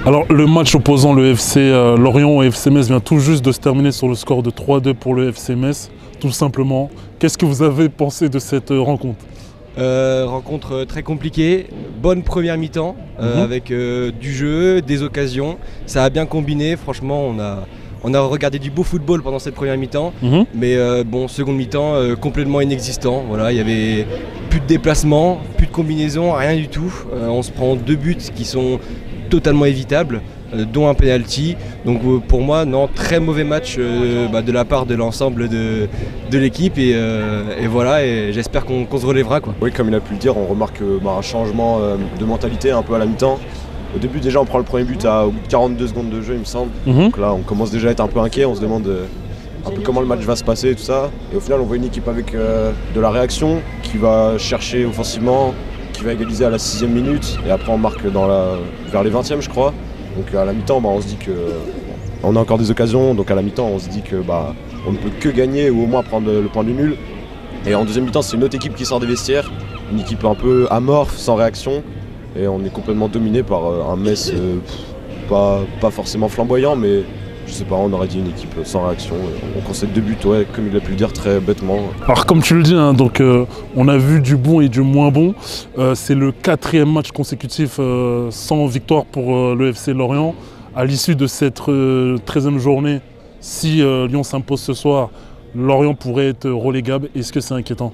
Alors le match opposant le FC Lorient au FC Metz vient tout juste de se terminer sur le score de 3-2 pour le FC Metz, tout simplement. Qu'est-ce que vous avez pensé de cette rencontre? Rencontre très compliquée, bonne première mi-temps avec du jeu, des occasions. Ça a bien combiné, franchement on a regardé du beau football pendant cette première mi-temps, mais bon, seconde mi-temps complètement inexistant. Voilà, il y avait plus de déplacement, plus de combinaison, rien du tout. On se prend 2 buts qui sont totalement évitables, dont un penalty. Donc pour moi, non, très mauvais match de la part de l'ensemble de l'équipe et voilà, et j'espère qu'on se relèvera, quoi. Oui, comme il a pu le dire, on remarque un changement de mentalité un peu à la mi-temps. Au début déjà on prend le premier but au bout de 42 secondes de jeu, il me semble. Donc là on commence déjà à être un peu inquiet, on se demande un peu comment le match va se passer et tout ça. Et au final on voit une équipe avec de la réaction, qui va chercher offensivement, qui va égaliser à la 6e minute, et après on marque vers les 20e je crois. Donc à la mi-temps on se dit que on a encore des occasions, donc à la mi-temps on se dit que on ne peut que gagner ou au moins prendre le point du nul. Et en deuxième mi-temps c'est une autre équipe qui sort des vestiaires, une équipe un peu amorphe, sans réaction. Et on est complètement dominé par un Metz pas forcément flamboyant, mais je sais pas, on aurait dit une équipe sans réaction. On concède 2 buts, ouais, comme il a pu le dire très bêtement. Alors comme tu le dis, hein, donc, on a vu du bon et du moins bon. C'est le 4e match consécutif sans victoire pour le FC Lorient. À l'issue de cette 13e journée, si Lyon s'impose ce soir, Lorient pourrait être relégable. Est-ce que c'est inquiétant?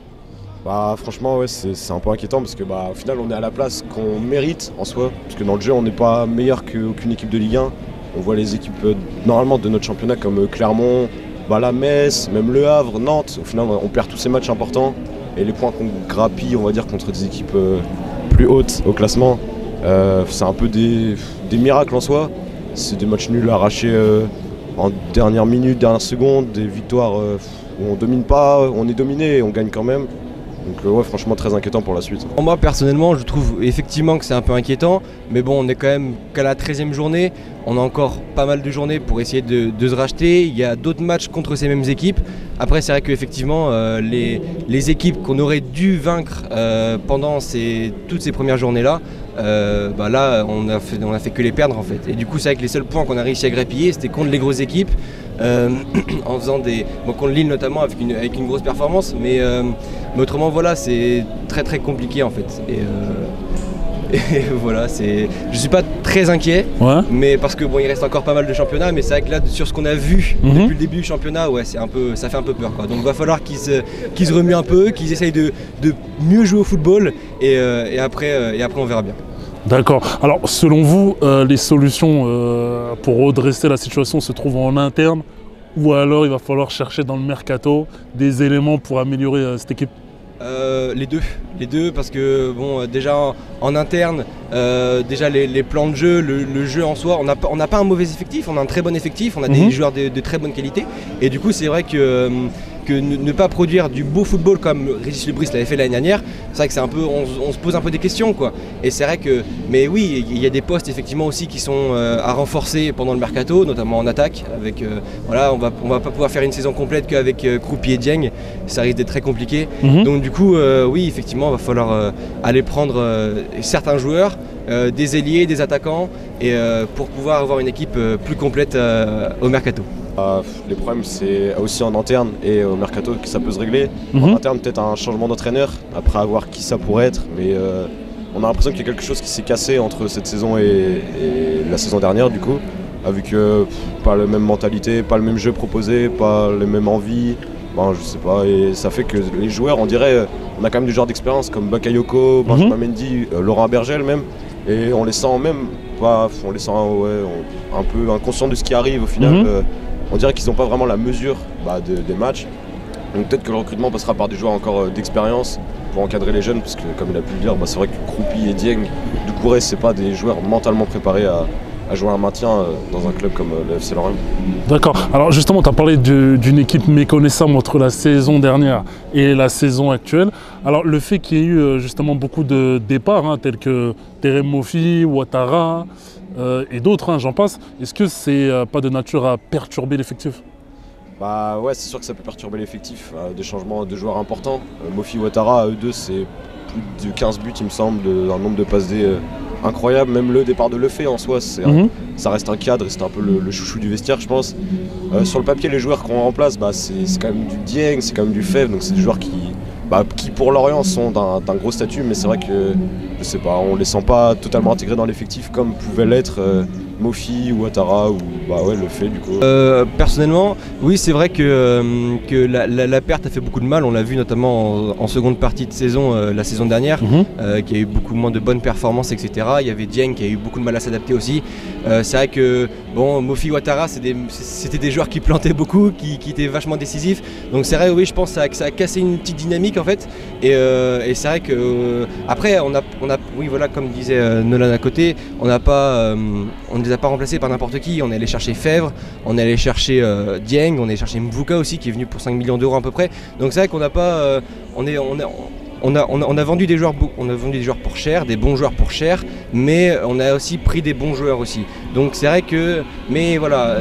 Franchement ouais, c'est un peu inquiétant parce que au final on est à la place qu'on mérite en soi, parce que dans le jeu on n'est pas meilleur qu'aucune équipe de Ligue 1. On voit les équipes normalement de notre championnat comme Clermont, la Metz, même Le Havre, Nantes. Au final on perd tous ces matchs importants et les points qu'on grappille, on va dire, contre des équipes plus hautes au classement, c'est un peu des miracles en soi. C'est des matchs nuls arrachés en dernière minute, dernière seconde, des victoires où on domine pas, on est dominé et on gagne quand même. Donc ouais, franchement très inquiétant pour la suite. Moi personnellement je trouve effectivement que c'est un peu inquiétant, mais bon, on est quand même qu'à la 13e journée, on a encore pas mal de journées pour essayer de se racheter. Il y a d'autres matchs contre ces mêmes équipes. Après c'est vrai qu'effectivement les équipes qu'on aurait dû vaincre pendant toutes ces premières journées là, là on a fait que les perdre en fait. Et du coup c'est vrai que les seuls points qu'on a réussi à grappiller c'était contre les grosses équipes, en faisant contre Lille notamment avec une grosse performance, mais autrement voilà, c'est très très compliqué en fait. Et voilà, je suis pas très inquiet, mais parce que il reste encore pas mal de championnats, mais c'est vrai que là sur ce qu'on a vu depuis le début du championnat, ouais, ça fait un peu peur, quoi. Donc il va falloir qu'ils se remuent un peu, qu'ils essayent de mieux jouer au football et après on verra bien. D'accord. Alors selon vous, les solutions pour redresser la situation se trouvent en interne, ou alors il va falloir chercher dans le mercato des éléments pour améliorer cette équipe? Les deux, parce que déjà en interne, déjà les plans de jeu, le jeu en soi, on n'a pas un mauvais effectif, on a un très bon effectif, on a des joueurs de très bonne qualité, et du coup c'est vrai que ne pas produire du beau football comme Régis Lebris l'avait fait l'année dernière, c'est vrai que c'est un peu, on se pose un peu des questions, quoi. Et c'est vrai que, mais oui, il y a des postes effectivement aussi qui sont à renforcer pendant le mercato, notamment en attaque. Avec on va pas pouvoir faire une saison complète qu'avec Kroupi et Dieng, ça risque d'être très compliqué. Donc du coup, oui, effectivement, il va falloir aller prendre certains joueurs, des ailiers, des attaquants, et pour pouvoir avoir une équipe plus complète au mercato. Les problèmes c'est aussi en interne et au mercato que ça peut se régler. En interne peut-être un changement d'entraîneur, après à voir qui ça pourrait être, mais on a l'impression qu'il y a quelque chose qui s'est cassé entre cette saison et la saison dernière du coup, avec pas la même mentalité, pas le même jeu proposé, pas les mêmes envies, je sais pas, et ça fait que les joueurs, on dirait, on a quand même des joueurs d'expérience comme Bakayoko, Benjamin Mendy, Laurent Bergel même, et on les sent même on les sent un peu inconscients de ce qui arrive au final. On dirait qu'ils n'ont pas vraiment la mesure des matchs. Donc peut-être que le recrutement passera par des joueurs encore d'expérience pour encadrer les jeunes, parce que comme il a pu le dire, c'est vrai que Kroupi et Dieng, Doucouré, c'est pas des joueurs mentalement préparés à jouer un maintien dans un club comme le FC Lorient. D'accord. Alors justement, tu as parlé d'une équipe méconnaissable entre la saison dernière et la saison actuelle. Alors le fait qu'il y ait eu justement beaucoup de départs, tels que Terem Moffi, Ouattara, et d'autres, j'en passe, est-ce que c'est pas de nature à perturber l'effectif? Ouais, c'est sûr que ça peut perturber l'effectif, des changements de joueurs importants. Moffi, Ouattara, eux deux, c'est plus de 15 buts il me semble, un nombre de passes D incroyable. Même le départ de Lefebvre en soi, ça reste un cadre et c'était un peu le chouchou du vestiaire je pense. Sur le papier les joueurs qu'on remplace, c'est quand même du Dieng, c'est quand même du Febvre, donc c'est des joueurs qui pour Lorient sont d'un gros statut, mais c'est vrai que je sais pas, on les sent pas totalement intégrés dans l'effectif comme pouvaient l'être Mofi ou Ouattara ou Lefebvre du coup. Personnellement, oui c'est vrai que la perte a fait beaucoup de mal, on l'a vu notamment en seconde partie de saison, la saison dernière, qui a eu beaucoup moins de bonnes performances etc. Il y avait Dieng qui a eu beaucoup de mal à s'adapter aussi. C'est vrai que Mofi, Ouattara c'était des joueurs qui plantaient beaucoup, qui étaient vachement décisifs, donc c'est vrai oui je pense que ça a cassé une petite dynamique en fait, et c'est vrai que après on a oui voilà comme disait Nolan à côté, on ne les a pas remplacés par n'importe qui, on est allé chercher Febvre, on est allé chercher Dieng, on est allé chercher Mvuka aussi qui est venu pour 5 millions d'euros à peu près, donc c'est vrai qu'on n'a pas on a vendu des joueurs pour cher, des bons joueurs pour cher, mais on a aussi pris des bons joueurs aussi. Donc c'est vrai que, mais voilà,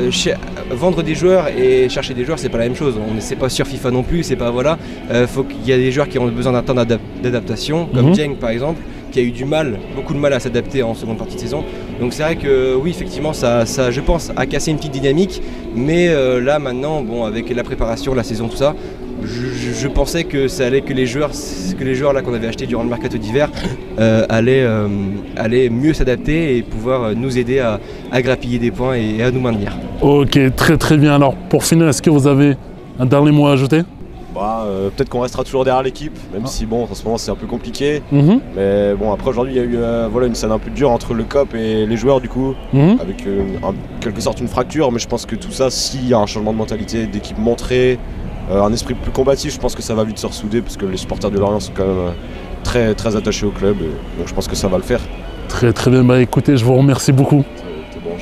vendre des joueurs et chercher des joueurs, c'est pas la même chose. C'est pas sur FIFA non plus, c'est pas voilà. Faut qu'il y a des joueurs qui ont besoin d'un temps d'adaptation, comme Dieng par exemple, qui a eu beaucoup de mal à s'adapter en seconde partie de saison. Donc c'est vrai que oui, effectivement, ça je pense, a cassé une petite dynamique, mais là maintenant, avec la préparation, la saison, tout ça. Je pensais que ça allait que les joueurs là qu'on avait achetés durant le mercato d'hiver allaient mieux s'adapter et pouvoir nous aider à grappiller des points et à nous maintenir. Ok, très très bien. Alors pour finir, est-ce que vous avez un dernier mot à ajouter? Peut-être qu'on restera toujours derrière l'équipe, même si en ce moment c'est un peu compliqué. Mais après aujourd'hui il y a eu une scène un peu dure entre le COP et les joueurs du coup, avec en quelque sorte une fracture, mais je pense que tout ça, s'il y a un changement de mentalité, d'équipe montrée, un esprit plus combatif, je pense que ça va vite se ressouder parce que les supporters de Lorient sont quand même très, très attachés au club, donc je pense que ça va le faire. Très très bien, écoutez, je vous remercie beaucoup. C'est bon,